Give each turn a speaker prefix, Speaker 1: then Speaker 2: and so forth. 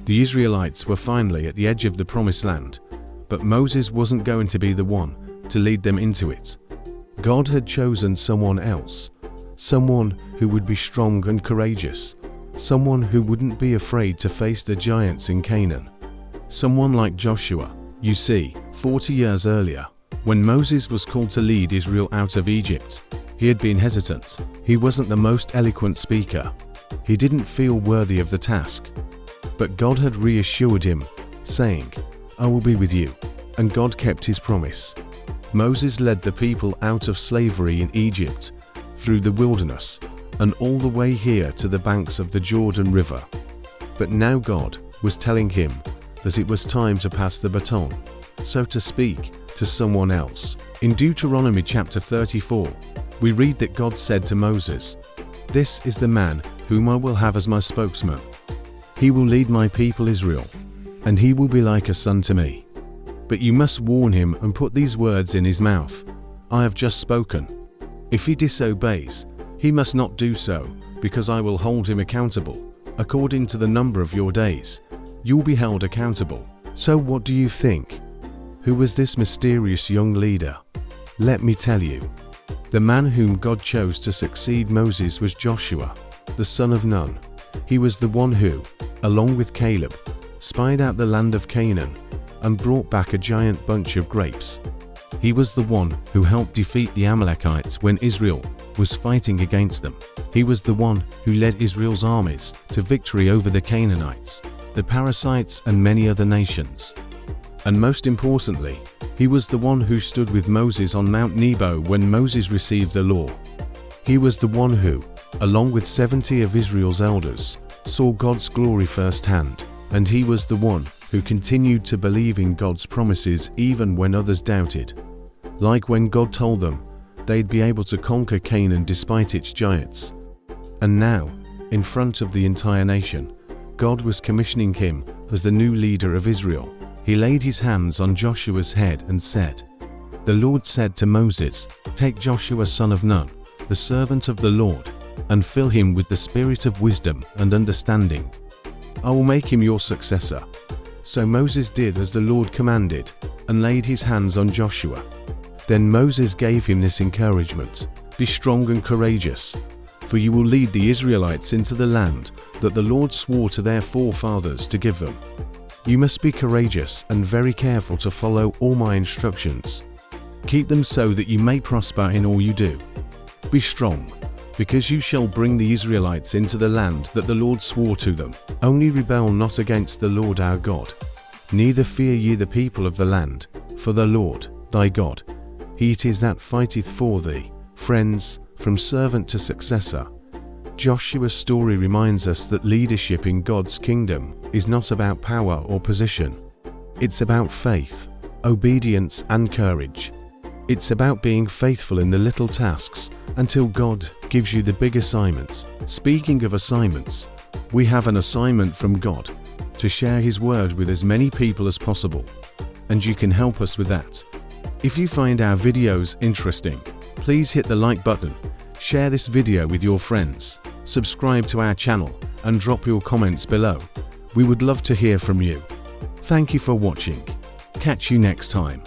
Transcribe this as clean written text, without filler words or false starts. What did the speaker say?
Speaker 1: The Israelites were finally at the edge of the promised land, but Moses wasn't going to be the one to lead them into it. God had chosen someone else, someone who would be strong and courageous, someone who wouldn't be afraid to face the giants in Canaan. Someone like Joshua. You see, 40 years earlier, when Moses was called to lead Israel out of Egypt, he had been hesitant. He wasn't the most eloquent speaker. He didn't feel worthy of the task. But God had reassured him, saying, "I will be with you." And God kept his promise. Moses led the people out of slavery in Egypt, through the wilderness, and all the way here to the banks of the Jordan River. But now God was telling him that it was time to pass the baton, so to speak, to someone else. In Deuteronomy chapter 34, we read that God said to Moses, "This is the man whom I will have as my spokesman. He will lead my people Israel, and he will be like a son to me. But you must warn him and put these words in his mouth. I have just spoken. If he disobeys, he must not do so, because I will hold him accountable. According to the number of your days, you'll be held accountable." So what do you think? Who was this mysterious young leader? Let me tell you. The man whom God chose to succeed Moses was Joshua, the son of Nun. He was the one who, along with Caleb, spied out the land of Canaan and brought back a giant bunch of grapes. He was the one who helped defeat the Amalekites when Israel was fighting against them. He was the one who led Israel's armies to victory over the Canaanites, the Perizzites, and many other nations. And most importantly, he was the one who stood with Moses on Mount Nebo when Moses received the law. He was the one who, along with 70 of Israel's elders, saw God's glory firsthand, and he was the one who continued to believe in God's promises even when others doubted. Like when God told them they'd be able to conquer Canaan despite its giants. And now, in front of the entire nation, God was commissioning him as the new leader of Israel. He laid his hands on Joshua's head and said, "The Lord said to Moses, 'Take Joshua son of Nun, the servant of the Lord, and fill him with the spirit of wisdom and understanding. I will make him your successor.'" So Moses did as the Lord commanded and laid his hands on Joshua. Then Moses gave him this encouragement: "Be strong and courageous, for you will lead the Israelites into the land that the Lord swore to their forefathers to give them. You must be courageous and very careful to follow all my instructions. Keep them so that you may prosper in all you do. Be strong, because you shall bring the Israelites into the land that the Lord swore to them. Only rebel not against the Lord our God, neither fear ye the people of the land, for the Lord, thy God, he it is that fighteth for thee." Friends, from servant to successor, Joshua's story reminds us that leadership in God's kingdom is not about power or position. It's about faith, obedience, and courage. It's about being faithful in the little tasks until God gives you the big assignments. Speaking of assignments, we have an assignment from God to share His word with as many people as possible, and you can help us with that. If you find our videos interesting, please hit the like button, share this video with your friends, subscribe to our channel, and drop your comments below. We would love to hear from you. Thank you for watching. Catch you next time.